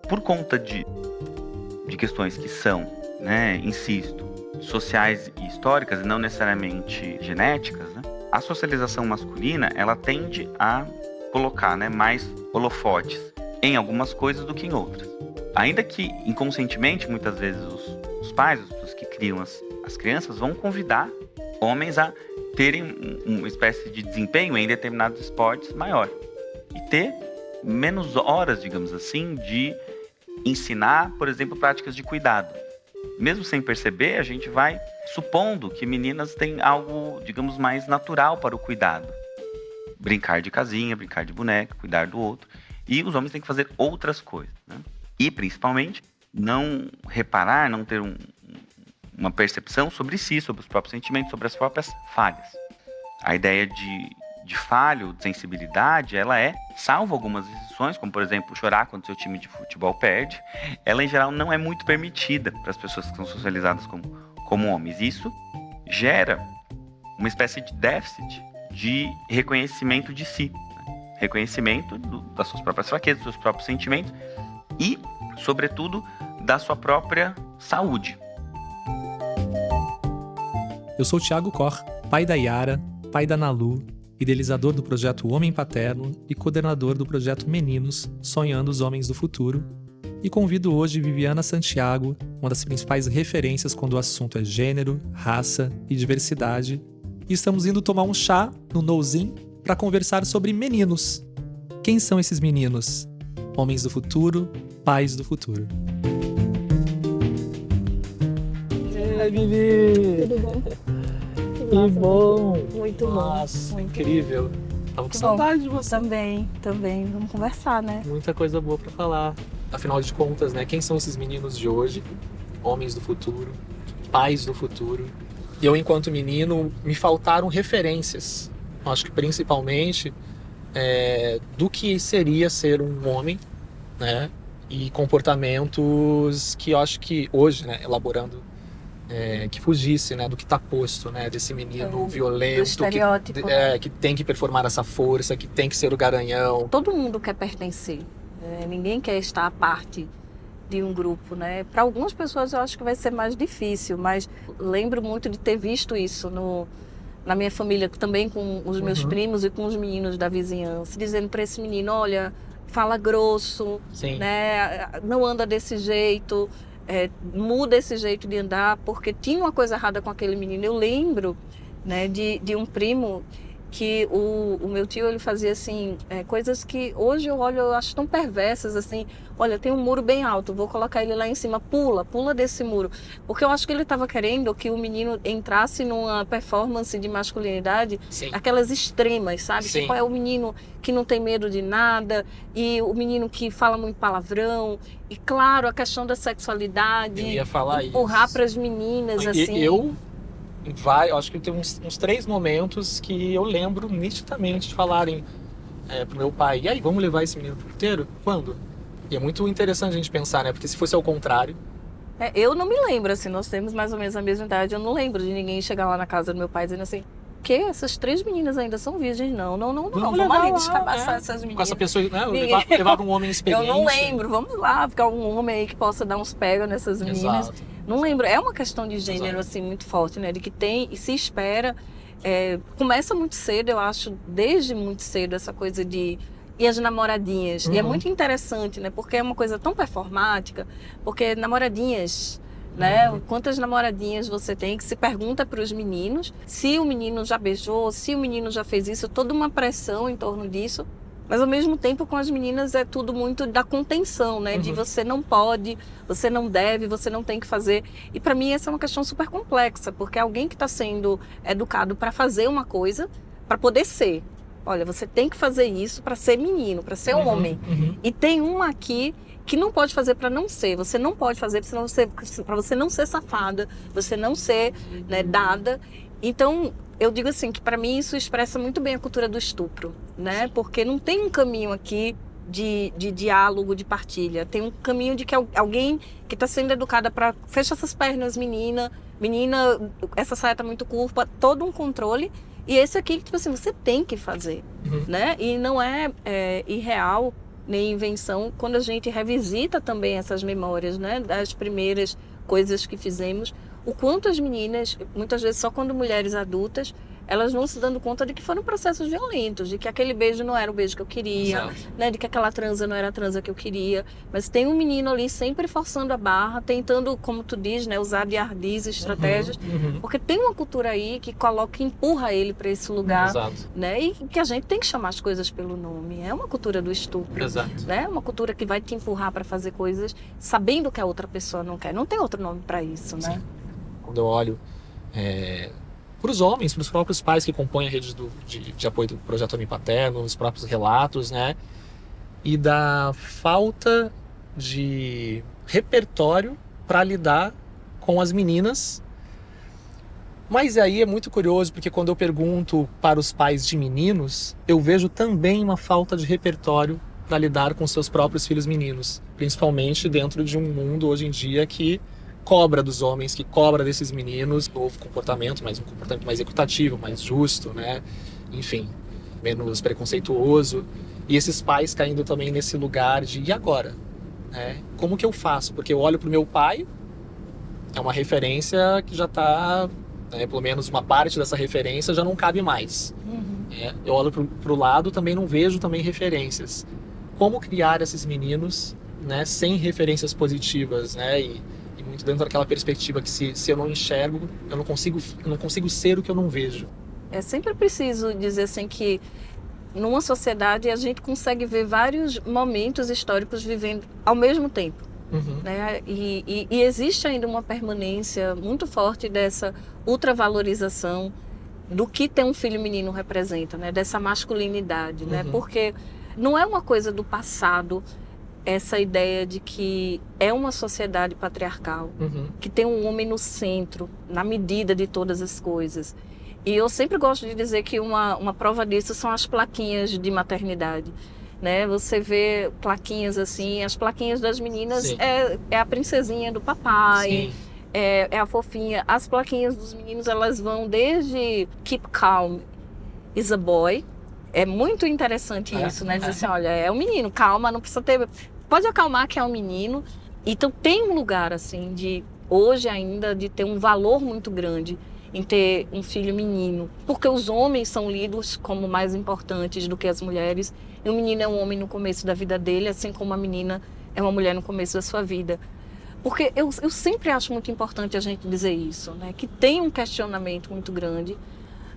Por conta de questões que são, né, insisto, sociais e históricas, e não necessariamente genéticas, né, a socialização masculina, ela tende a colocar, né, mais holofotes em algumas coisas do que em outras. Ainda que inconscientemente, muitas vezes, os pais, as pessoas que criam as crianças, vão convidar homens a terem uma espécie de desempenho em determinados esportes maior. E ter menos horas, digamos assim, de ensinar, por exemplo, práticas de cuidado. Mesmo sem perceber, a gente vai supondo que meninas têm algo, digamos, mais natural para o cuidado. Brincar de casinha, brincar de boneca, cuidar do outro. E os homens têm que fazer outras coisas, né? E, principalmente, não reparar, não ter uma percepção sobre si, sobre os próprios sentimentos, sobre as próprias falhas. A ideia de falho, de sensibilidade, ela é, salvo algumas exceções, como, por exemplo, chorar quando seu time de futebol perde, ela, em geral, não é muito permitida para as pessoas que são socializadas como homens. Isso gera uma espécie de déficit de reconhecimento de si, né? Reconhecimento das suas próprias fraquezas, dos seus próprios sentimentos e, sobretudo, da sua própria saúde. Eu sou o Thiago Cor, pai da Yara, pai da Nalu, idealizador do projeto Homem Paterno e coordenador do projeto Meninos, Sonhando os Homens do Futuro, e convido hoje Viviana Santiago, uma das principais referências quando o assunto é gênero, raça e diversidade, e estamos indo tomar um chá no Nouzin para conversar sobre meninos. Quem são esses meninos? Homens do futuro, pais do futuro. Ei, Vivi! Tudo bom? Que bom! Muito Nossa, bom. Muito incrível. Tava com bom. saudade de você. Também. Vamos conversar, né? Muita coisa boa pra falar. Afinal de contas, né? Quem são esses meninos de hoje? Homens do futuro, pais do futuro. Eu, enquanto menino, me faltaram referências. Acho que principalmente do que seria ser um homem, né? E comportamentos que eu acho que hoje, né? Elaborando, que fugisse, né, do que está posto, né, desse menino violento, do estereótipo, que tem que performar essa força, que tem que ser o garanhão. Todo mundo quer pertencer, né? Ninguém quer estar à parte de um grupo, né? Para algumas pessoas eu acho que vai ser mais difícil, mas lembro muito de ter visto isso na minha família, também com os meus primos e com os meninos da vizinhança, dizendo para esse menino, olha, fala grosso, Sim. Né? Não anda desse jeito. Muda esse jeito de andar, porque tinha uma coisa errada com aquele menino. Eu lembro, né, de um primo que o meu tio, ele fazia assim, coisas que hoje eu olho, eu acho tão perversas, assim, olha, tem um muro bem alto, vou colocar ele lá em cima, pula desse muro, porque eu acho que ele estava querendo que o menino entrasse numa performance de masculinidade, Sim. aquelas extremas, sabe? Sim. Tipo, é o menino que não tem medo de nada, e o menino que fala muito palavrão, e claro, a questão da sexualidade, Eu ia falar empurrar isso. para as meninas, assim. Eu acho que tem uns 3 momentos que eu lembro nitidamente de falarem pro meu pai, e aí, vamos levar esse menino pro puteiro? Quando? E é muito interessante a gente pensar, né? Porque se fosse ao contrário... Eu não me lembro, assim, nós temos mais ou menos a mesma idade, eu não lembro de ninguém chegar lá na casa do meu pai dizendo assim, que essas 3 meninas ainda são virgens? Não, vamos ali descabaçar essas meninas. Com essa pessoa, né? Levar um homem experiente. Eu não lembro, vamos lá, ficar um homem aí que possa dar uns pega nessas meninas. Exato. Não lembro, é uma questão de gênero, Exato. assim, muito forte, né? De que tem e se espera, começa muito cedo, eu acho, desde muito cedo, essa coisa de... E as namoradinhas, e é muito interessante, né? Porque é uma coisa tão performática, porque namoradinhas... Né? Quantas namoradinhas você tem que se pergunta para os meninos se o menino já beijou, se o menino já fez isso, toda uma pressão em torno disso, mas ao mesmo tempo com as meninas é tudo muito da contenção, né? De você não pode, você não deve, você não tem que fazer. E para mim essa é uma questão super complexa, porque alguém que está sendo educado para fazer uma coisa, para poder ser, Olha, você tem que fazer isso para ser menino, para ser homem. E tem uma aqui que não pode fazer para não ser. Você não pode fazer para você não ser safada, você não ser, né, dada. Então, eu digo assim, que para mim isso expressa muito bem a cultura do estupro, né? Porque não tem um caminho aqui de diálogo, de partilha. Tem um caminho de que alguém que está sendo educada para fecha essas pernas, menina, essa saia tá muito curva, todo um controle. E esse aqui, tipo assim, você tem que fazer, né? E não é irreal nem invenção quando a gente revisita também essas memórias, né? Das primeiras coisas que fizemos. O quanto as meninas, muitas vezes só quando mulheres adultas, elas vão se dando conta de que foram processos violentos, de que aquele beijo não era o beijo que eu queria, né, de que aquela transa não era a transa que eu queria. Mas tem um menino ali sempre forçando a barra, tentando, como tu diz, né, usar de ardis, estratégias, porque tem uma cultura aí que empurra ele para esse lugar, né, e que a gente tem que chamar as coisas pelo nome. É uma cultura do estupro, né, uma cultura que vai te empurrar para fazer coisas sabendo que a outra pessoa não quer. Não tem outro nome para isso, né? Quando eu olho para os homens, para os próprios pais que compõem a rede de apoio do Projeto Homem Paterno, os próprios relatos, né? E da falta de repertório para lidar com as meninas. Mas aí é muito curioso, porque quando eu pergunto para os pais de meninos, eu vejo também uma falta de repertório para lidar com seus próprios filhos meninos. Principalmente dentro de um mundo hoje em dia que cobra dos homens, que cobra desses meninos novo comportamento, mas um comportamento mais equitativo, mais justo, né? Enfim, menos preconceituoso. E esses pais caindo também nesse lugar de, e agora? Como que eu faço? Porque eu olho pro meu pai, é uma referência que já está, né, pelo menos uma parte dessa referência já não cabe mais. Eu olho pro lado, também não vejo também referências. Como criar esses meninos, né, sem referências positivas, né? E muito dentro daquela perspectiva que se eu não enxergo, eu não consigo ser o que eu não vejo. É sempre preciso dizer assim que numa sociedade a gente consegue ver vários momentos históricos vivendo ao mesmo tempo, né? E existe ainda uma permanência muito forte dessa ultravalorização do que ter um filho menino representa, né? Dessa masculinidade, né? Porque não é uma coisa do passado essa ideia de que é uma sociedade patriarcal, que tem um homem no centro, na medida de todas as coisas. E eu sempre gosto de dizer que uma prova disso são as plaquinhas de maternidade, né? Você vê plaquinhas assim, as plaquinhas das meninas é a princesinha do papai, é a fofinha. As plaquinhas dos meninos, elas vão desde keep calm is a boy. É muito interessante isso, né? Dizer assim, olha, é um menino, calma, não precisa ter... Pode acalmar que é um menino. Então tem um lugar, assim, de hoje ainda, de ter um valor muito grande em ter um filho menino. Porque os homens são lidos como mais importantes do que as mulheres. E o menino é um homem no começo da vida dele, assim como a menina é uma mulher no começo da sua vida. Porque eu sempre acho muito importante a gente dizer isso, né? Que tem um questionamento muito grande,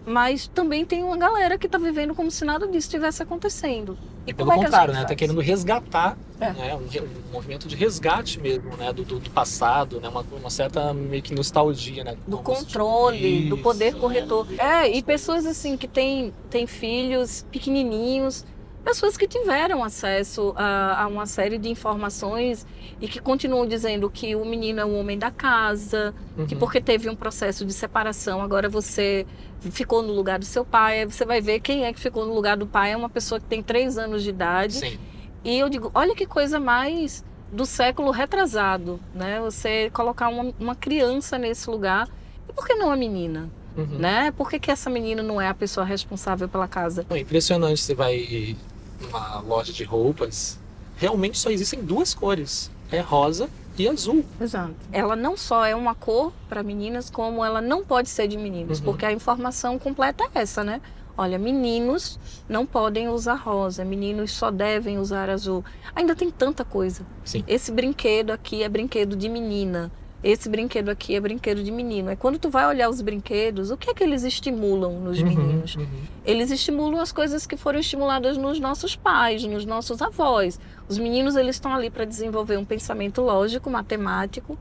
mas também tem uma galera que está vivendo como se nada disso estivesse acontecendo. E pelo contrário, né? Está querendo resgatar, né? Um movimento de resgate mesmo, né? Do passado, né? Uma certa meio que nostalgia, né? Do controle, do poder corretor. E pessoas assim que têm filhos pequenininhos, pessoas que tiveram acesso a uma série de informações e que continuam dizendo que o menino é o homem da casa, que porque teve um processo de separação, agora você ficou no lugar do seu pai. Aí você vai ver quem é que ficou no lugar do pai, é uma pessoa que tem 3 anos de idade. Sim. E eu digo, olha que coisa mais do século retrasado, né? Você colocar uma criança nesse lugar. E por que não a menina? Né? Por que essa menina não é a pessoa responsável pela casa? É impressionante, você vai numa loja de roupas, realmente só existem 2 cores, é rosa e azul. Exato. Ela não só é uma cor para meninas, como ela não pode ser de meninos, porque a informação completa é essa, né? Olha, meninos não podem usar rosa, meninos só devem usar azul. Ainda tem tanta coisa. Sim. Esse brinquedo aqui é brinquedo de menina. Esse brinquedo aqui é brinquedo de menino. É quando tu vai olhar os brinquedos, o que é que eles estimulam nos meninos? Eles estimulam as coisas que foram estimuladas nos nossos pais, nos nossos avós. Os meninos, eles estão ali para desenvolver um pensamento lógico, matemático,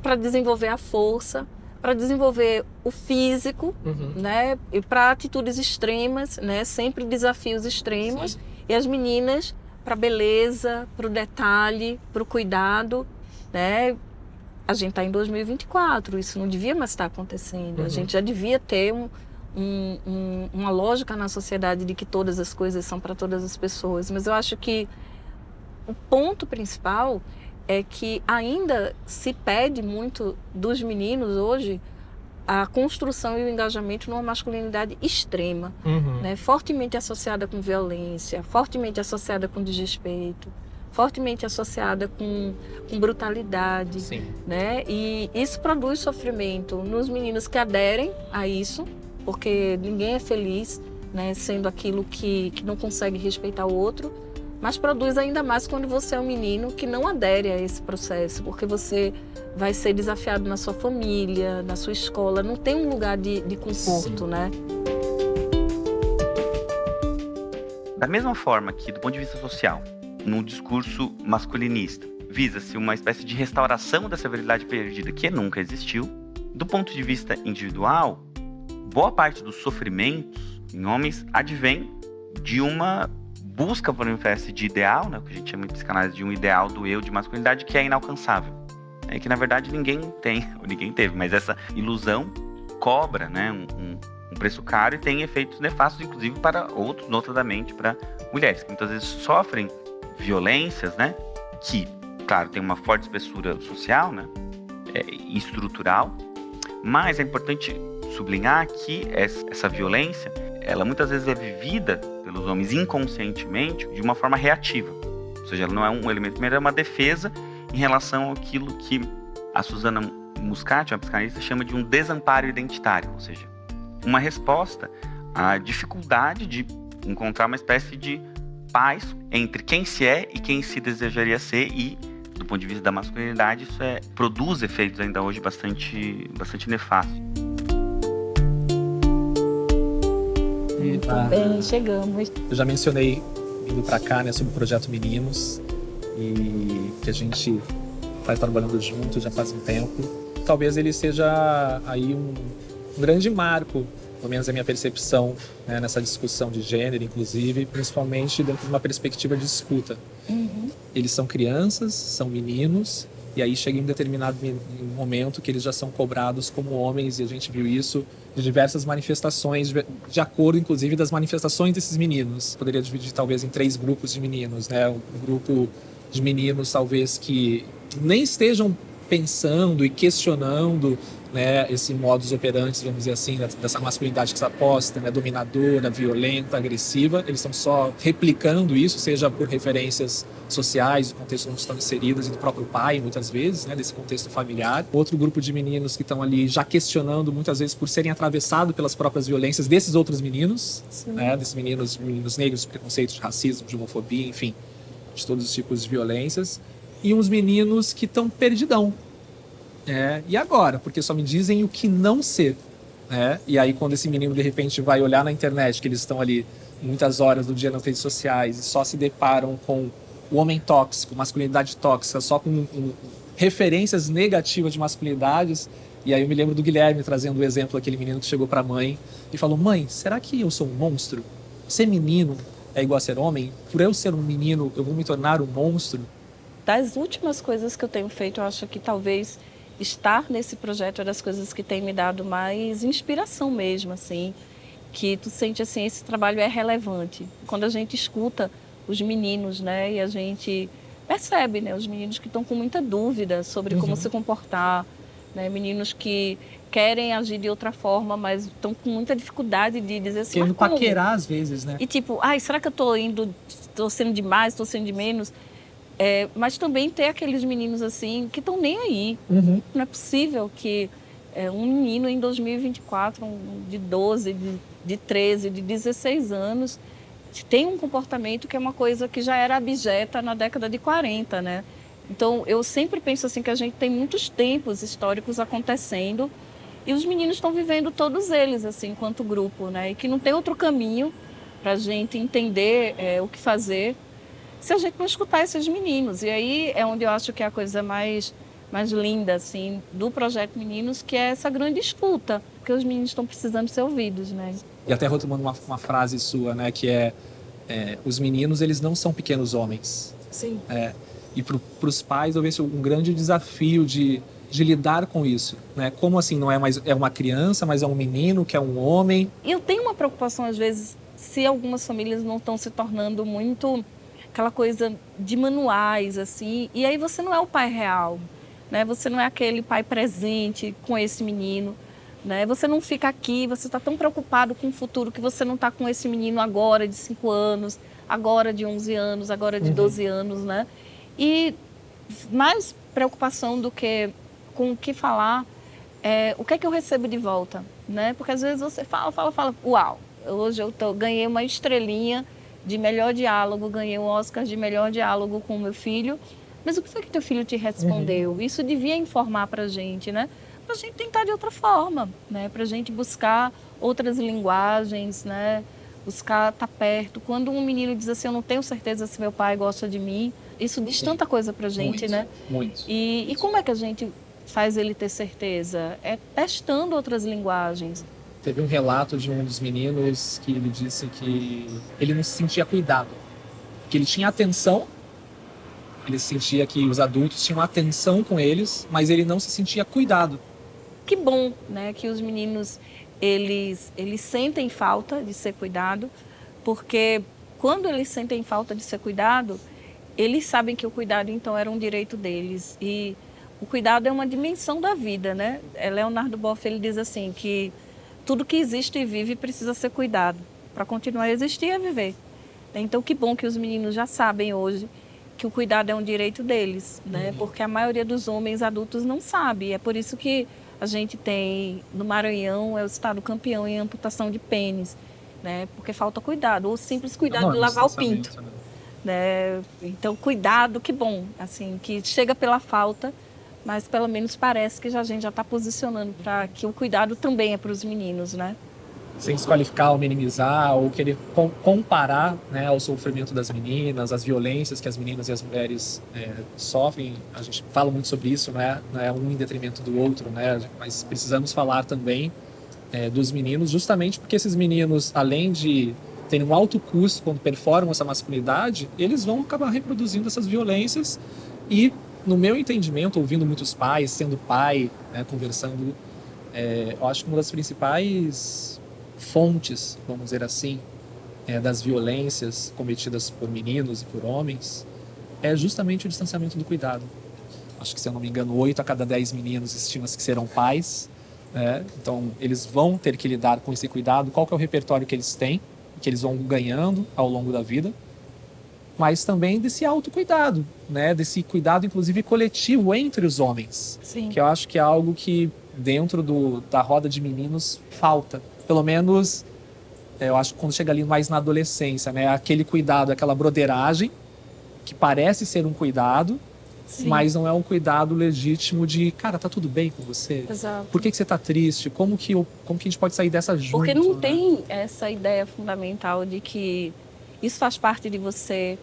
para desenvolver a força, para desenvolver o físico, né? E para atitudes extremas, né? Sempre desafios extremos. Sim. E as meninas para beleza, para o detalhe, para o cuidado, né? A gente está em 2024, isso não devia mais estar acontecendo. A gente já devia ter uma lógica na sociedade de que todas as coisas são para todas as pessoas. Mas eu acho que o ponto principal é que ainda se pede muito dos meninos hoje a construção e o engajamento numa masculinidade extrema, né? Fortemente associada com violência, fortemente associada com desrespeito, fortemente associada com brutalidade, né? E isso produz sofrimento nos meninos que aderem a isso, porque ninguém é feliz, né, sendo aquilo que não consegue respeitar o outro, mas produz ainda mais quando você é um menino que não adere a esse processo, porque você vai ser desafiado na sua família, na sua escola, não tem um lugar de conforto, né? Da mesma forma que, do ponto de vista social, no discurso masculinista, visa-se uma espécie de restauração dessa virilidade perdida que nunca existiu, do ponto de vista individual, boa parte dos sofrimentos em homens advém de uma busca por uma espécie de ideal, né, o que a gente chama em psicanálise de um ideal do eu de masculinidade que é inalcançável. É que, na verdade, ninguém tem, ou ninguém teve, mas essa ilusão cobra, né, um preço caro e tem efeitos nefastos, inclusive para outros, notadamente para mulheres, que muitas vezes sofrem violências, né, que, claro, tem uma forte espessura social, né, e estrutural, mas é importante sublinhar que essa violência, ela muitas vezes é vivida pelos homens inconscientemente de uma forma reativa, ou seja, ela não é um elemento, primeiro é uma defesa em relação àquilo que a Susana Muscati, uma psicanalista, chama de um desamparo identitário, ou seja, uma resposta à dificuldade de encontrar uma espécie de paz entre quem se é e quem se desejaria ser, e do ponto de vista da masculinidade isso produz efeitos ainda hoje bastante nefastos. Muito bem, chegamos. Eu já mencionei vindo para cá, né, sobre o projeto Meninos, e que a gente vai trabalhando junto já faz um tempo. Talvez ele seja aí um grande marco, pelo menos a minha percepção, né, nessa discussão de gênero, inclusive, principalmente dentro de uma perspectiva de escuta. Eles são crianças, são meninos, e aí chega em um determinado momento que eles já são cobrados como homens, e a gente viu isso de diversas manifestações, de acordo, inclusive, das manifestações desses meninos. Poderia dividir, talvez, em 3 grupos de meninos, né? Um grupo de meninos, talvez, que nem estejam pensando e questionando, né, esse modus operandi, vamos dizer assim, dessa masculinidade que está posta, né, dominadora, violenta, agressiva. Eles estão só replicando isso, seja por referências sociais, do contexto onde estão inseridas, e do próprio pai, muitas vezes, né, desse contexto familiar. Outro grupo de meninos que estão ali já questionando, muitas vezes, por serem atravessados pelas próprias violências desses outros meninos, né, desses meninos negros, de preconceitos, de racismo, de homofobia, enfim, de todos os tipos de violências. E uns meninos que estão perdidão. E agora? Porque só me dizem o que não ser. E aí, quando esse menino, de repente, vai olhar na internet, que eles estão ali muitas horas do dia nas redes sociais e só se deparam com o homem tóxico, masculinidade tóxica, só com referências negativas de masculinidades. E aí eu me lembro do Guilherme trazendo o exemplo daquele menino que chegou para a mãe e falou: mãe, será que eu sou um monstro? Ser menino é igual a ser homem? Por eu ser um menino, eu vou me tornar um monstro? Das últimas coisas que eu tenho feito, eu acho que talvez estar nesse projeto é das coisas que tem me dado mais inspiração mesmo, assim, que tu sente assim, esse trabalho é relevante. Quando a gente escuta os meninos, né, e a gente percebe, né, os meninos que estão com muita dúvida sobre como se comportar, né, meninos que querem agir de outra forma, mas estão com muita dificuldade de dizer assim, querendo paquerar às vezes, né? E tipo, será que eu estou sendo demais, estou sendo de menos? Mas também ter aqueles meninos assim que estão nem aí. Não é possível que um menino em 2024, de 12, de 13, de 16 anos, tem um comportamento que é uma coisa que já era abjeta na década de 40, né? Então, eu sempre penso assim que a gente tem muitos tempos históricos acontecendo e os meninos estão vivendo todos eles, assim, enquanto grupo, né? E que não tem outro caminho para a gente entender o que fazer se a gente não escutar esses meninos. E aí é onde eu acho que é a coisa mais mais linda, assim, do Projeto Meninos, que é essa grande escuta, porque os meninos estão precisando ser ouvidos, né? E até retomando uma frase sua, né, que os meninos, eles não são pequenos homens. Sim. E para os pais, eu vejo um grande desafio de lidar com isso, né? Como assim, não é mais uma criança, mas é um menino que é um homem. E eu tenho uma preocupação, às vezes, se algumas famílias não estão se tornando muito aquela coisa de manuais, assim, e aí você não é o pai real, né? Você não é aquele pai presente com esse menino, né? Você não fica aqui, você está tão preocupado com o futuro que você não está com esse menino agora de 5 anos, agora de 11 anos, agora de 12 anos, né? E mais preocupação do que com o que falar, o que é que eu recebo de volta, né? Porque às vezes você fala, uau, hoje ganhei uma estrelinha de melhor diálogo, ganhei um Oscar de melhor diálogo com o meu filho, mas o que foi que teu filho te respondeu? Isso devia informar pra gente, né? Pra gente tentar de outra forma, né? Pra gente buscar outras linguagens, né? Buscar estar perto. Quando um menino diz assim, eu não tenho certeza se meu pai gosta de mim, isso diz tanta coisa pra gente, muito, né? Muito. E como é que a gente faz ele ter certeza? É testando outras linguagens. Teve um relato de um dos meninos que ele disse que ele não se sentia cuidado, que ele tinha atenção, ele sentia que os adultos tinham atenção com eles, mas ele não se sentia cuidado. Que bom, né, que os meninos eles sentem falta de ser cuidado, porque quando eles sentem falta de ser cuidado, eles sabem que o cuidado então era um direito deles, e o cuidado é uma dimensão da vida, né? Leonardo Boff, ele diz assim que tudo que existe e vive precisa ser cuidado para continuar a existir e a viver. Então, que bom que os meninos já sabem hoje que o cuidado é um direito deles, né? Porque a maioria dos homens adultos não sabe. É por isso que a gente tem, no Maranhão, é o estado campeão em amputação de pênis, né? Porque falta cuidado, ou simples cuidado de lavar o pinto, né? Então, cuidado, que bom, assim, que chega pela falta, mas pelo menos parece que a gente já está posicionando para que o cuidado também é para os meninos, né? Sem desqualificar ou minimizar ou querer comparar, né, o sofrimento das meninas, as violências que as meninas e as mulheres sofrem. A gente fala muito sobre isso, né? Não é um em detrimento do outro, né? Mas precisamos falar também dos meninos, justamente porque esses meninos, além de terem um alto custo quando performam essa masculinidade, eles vão acabar reproduzindo essas violências e, no meu entendimento, ouvindo muitos pais, sendo pai, né, conversando, eu acho que uma das principais fontes, vamos dizer assim, das violências cometidas por meninos e por homens é justamente o distanciamento do cuidado. Acho que, se eu não me engano, 8 a cada 10 meninos estima-se que serão pais, né? Então eles vão ter que lidar com esse cuidado. Qual que é o repertório que eles têm, que eles vão ganhando ao longo da vida, mas também desse autocuidado, né? Desse cuidado, inclusive, coletivo entre os homens. Sim. Que eu acho que é algo que, dentro da roda de meninos, falta. Pelo menos, eu acho que quando chega ali mais na adolescência, né? Aquele cuidado, aquela broderagem, que parece ser um cuidado, Sim. mas não é um cuidado legítimo de, cara, tá tudo bem com você? Exato. Por que você tá triste? Como que a gente pode sair dessa junto? Porque não né? tem essa ideia fundamental de que isso faz parte de você,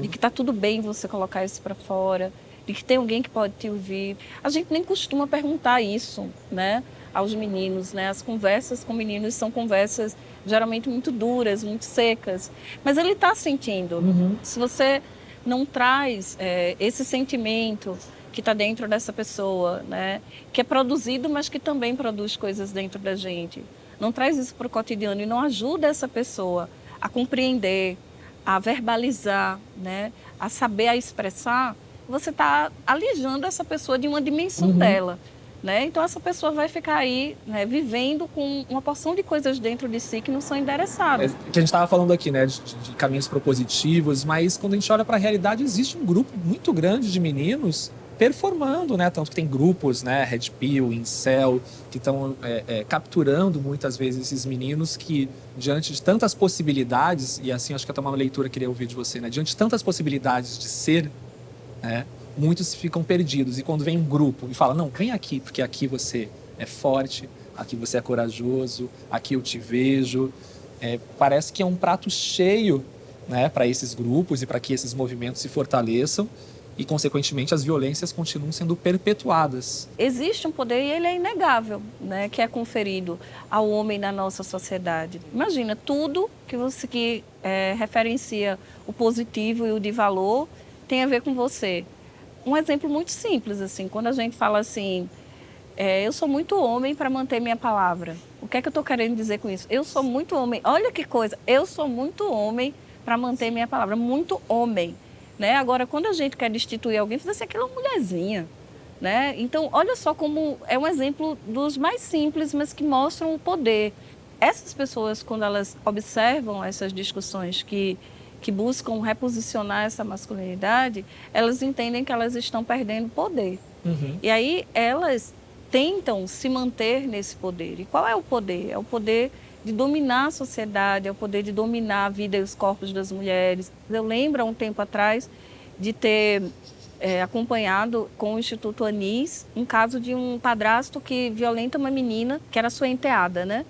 de que tá tudo bem você colocar isso para fora, de que tem alguém que pode te ouvir. A gente nem costuma perguntar isso, né, aos meninos, né? As conversas com meninos são conversas geralmente muito duras, muito secas, mas ele tá sentindo. Se você não traz esse sentimento que está dentro dessa pessoa, né, que é produzido, mas que também produz coisas dentro da gente, não traz isso para o cotidiano e não ajuda essa pessoa a compreender, a verbalizar, né, a saber, a expressar, você está alijando essa pessoa de uma dimensão dela. Né? Então essa pessoa vai ficar aí, né, vivendo com uma porção de coisas dentro de si que não são endereçadas. Que a gente estava falando aqui, né, de caminhos propositivos, mas quando a gente olha para a realidade, existe um grupo muito grande de meninos performando, né? Tanto que tem grupos, né, Red Pill, Incel, que estão capturando muitas vezes esses meninos que, diante de tantas possibilidades, e assim acho que até uma leitura que eu queria ouvir de você, né, diante de tantas possibilidades de ser, né, muitos ficam perdidos. E quando vem um grupo e fala, não, vem aqui, porque aqui você é forte, aqui você é corajoso, aqui eu te vejo. Parece que é um prato cheio, né, para esses grupos e para que esses movimentos se fortaleçam. e, consequentemente, as violências continuam sendo perpetuadas. Existe um poder e ele é inegável, né, que é conferido ao homem na nossa sociedade. Imagina, tudo que referencia o positivo e o de valor tem a ver com você. Um exemplo muito simples, assim, quando a gente fala assim, eu sou muito homem para manter minha palavra. O que é que eu estou querendo dizer com isso? Eu sou muito homem. Olha que coisa, eu sou muito homem para manter minha palavra. Muito homem. Né? Agora, quando a gente quer destituir alguém, faz assim, aquela é uma mulherzinha. Né? Então, olha só como é um exemplo dos mais simples, mas que mostram o poder. Essas pessoas, quando elas observam essas discussões que buscam reposicionar essa masculinidade, elas entendem que elas estão perdendo poder. Uhum. E aí, elas tentam se manter nesse poder. E qual é o poder? É o poder de dominar a sociedade, é o poder de dominar a vida e os corpos das mulheres. Eu lembro, há um tempo atrás, de ter acompanhado com o Instituto Anis um caso de um padrasto que violenta uma menina, que era sua enteada, né?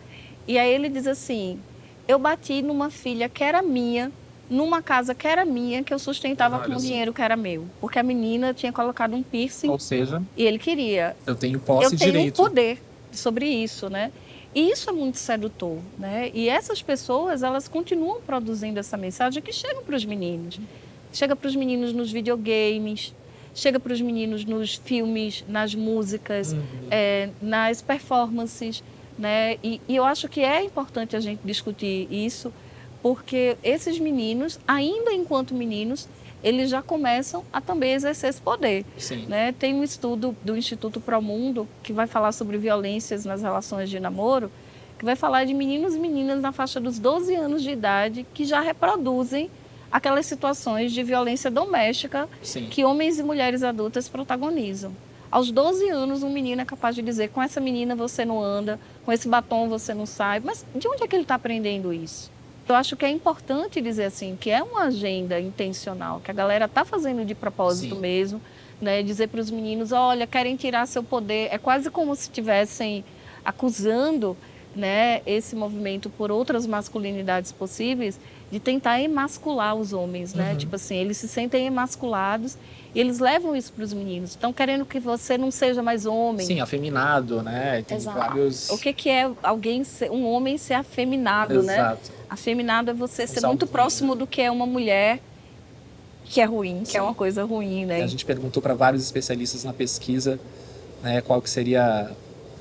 E aí ele diz assim, eu bati numa filha que era minha, numa casa que era minha, que eu sustentava com o dinheiro que era meu. Porque a menina tinha colocado um piercing. Ou seja, e ele queria. Eu tenho posse e direito. Eu tenho poder sobre isso, né? E isso é muito sedutor, né? E essas pessoas, elas continuam produzindo essa mensagem que chega para os meninos. Chega para os meninos nos videogames, chega para os meninos nos filmes, nas músicas, nas performances, né? E eu acho que é importante a gente discutir isso, porque esses meninos, ainda enquanto meninos, eles já começam a também exercer esse poder. Sim. Né? Tem um estudo do Instituto Promundo que vai falar sobre violências nas relações de namoro, que vai falar de meninos e meninas na faixa dos 12 anos de idade que já reproduzem aquelas situações de violência doméstica Sim. que homens e mulheres adultas protagonizam. Aos 12 anos, um menino é capaz de dizer, com essa menina você não anda, com esse batom você não sai. Mas de onde é que ele está aprendendo isso? Eu acho que é importante dizer assim, que é uma agenda intencional, que a galera está fazendo de propósito Sim. mesmo, né? Dizer para os meninos, olha, querem tirar seu poder. É quase como se estivessem acusando, né, esse movimento por outras masculinidades possíveis, de tentar emascular os homens, né? Tipo assim, eles se sentem emasculados e eles levam isso para os meninos. Estão querendo que você não seja mais homem. Sim, afeminado, né? Tem Exato. vários... O que é um homem ser afeminado, né? Exato. Afeminado é você ser Exato. muito próximo do que é uma mulher que é ruim, que Sim. é uma coisa ruim, né? A gente perguntou para vários especialistas na pesquisa, né, qual que seria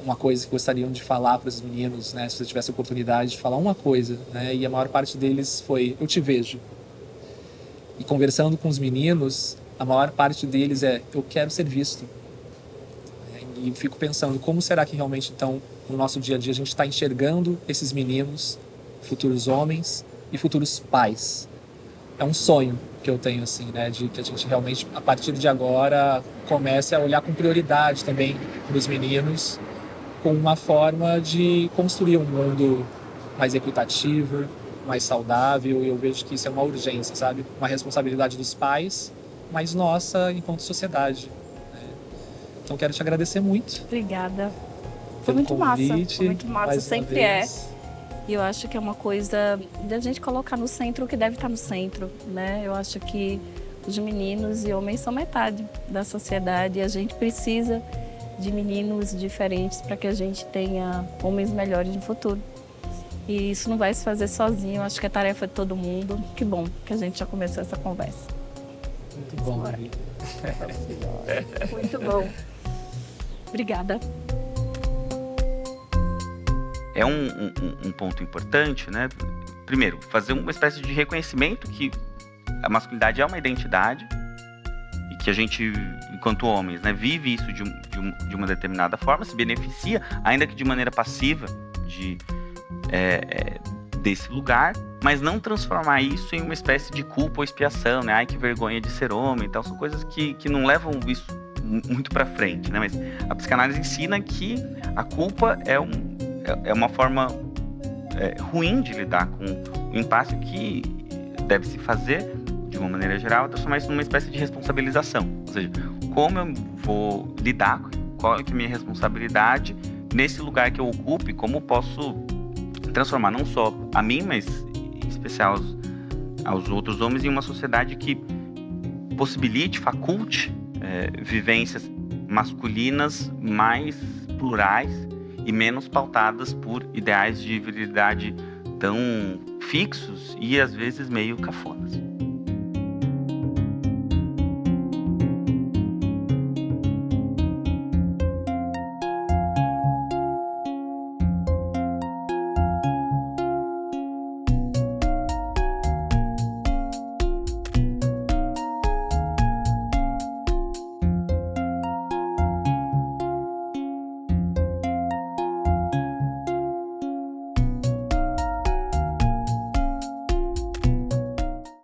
uma coisa que gostariam de falar para os meninos, né, se você tivesse a oportunidade de falar uma coisa, né, e a maior parte deles foi, eu te vejo. E conversando com os meninos, a maior parte deles é, eu quero ser visto. E fico pensando, como será que realmente, então, no nosso dia a dia, a gente está enxergando esses meninos, futuros homens e futuros pais? É um sonho que eu tenho, assim, né, de que a gente realmente, a partir de agora, comece a olhar com prioridade também para os meninos, com uma forma de construir um mundo mais equitativo, mais saudável, e eu vejo que isso é uma urgência, sabe? Uma responsabilidade dos pais, mas nossa enquanto sociedade, né? Então quero te agradecer muito. Obrigada. Foi pelo muito massa. convite, Foi muito massa, mais uma sempre é. vez. E eu acho que é uma coisa da gente colocar no centro o que deve estar no centro, né? Eu acho que os meninos e homens são metade da sociedade e a gente precisa de meninos diferentes para que a gente tenha homens melhores no futuro. E isso não vai se fazer sozinho, eu acho que é tarefa de todo mundo. Que bom que a gente já começou essa conversa. Muito bom, Maria. Muito bom. Obrigada. É um ponto importante, né? Primeiro, fazer uma espécie de reconhecimento que a masculinidade é uma identidade e que a gente, enquanto homens, né, vive isso de uma determinada forma, se beneficia, ainda que de maneira passiva, desse lugar, mas não transformar isso em uma espécie de culpa ou expiação, né? Ai, que vergonha de ser homem, então são coisas que não levam isso muito para frente, né? Mas a psicanálise ensina que a culpa é uma forma ruim de lidar com o impasse que deve se fazer, de uma maneira geral, transformar isso numa espécie de responsabilização. Ou seja, como eu vou lidar, qual é a minha responsabilidade nesse lugar que eu ocupo e como eu posso transformar não só a mim, mas em especial aos outros homens em uma sociedade que possibilite, faculte vivências masculinas mais plurais e menos pautadas por ideais de virilidade tão fixos e às vezes meio cafonas.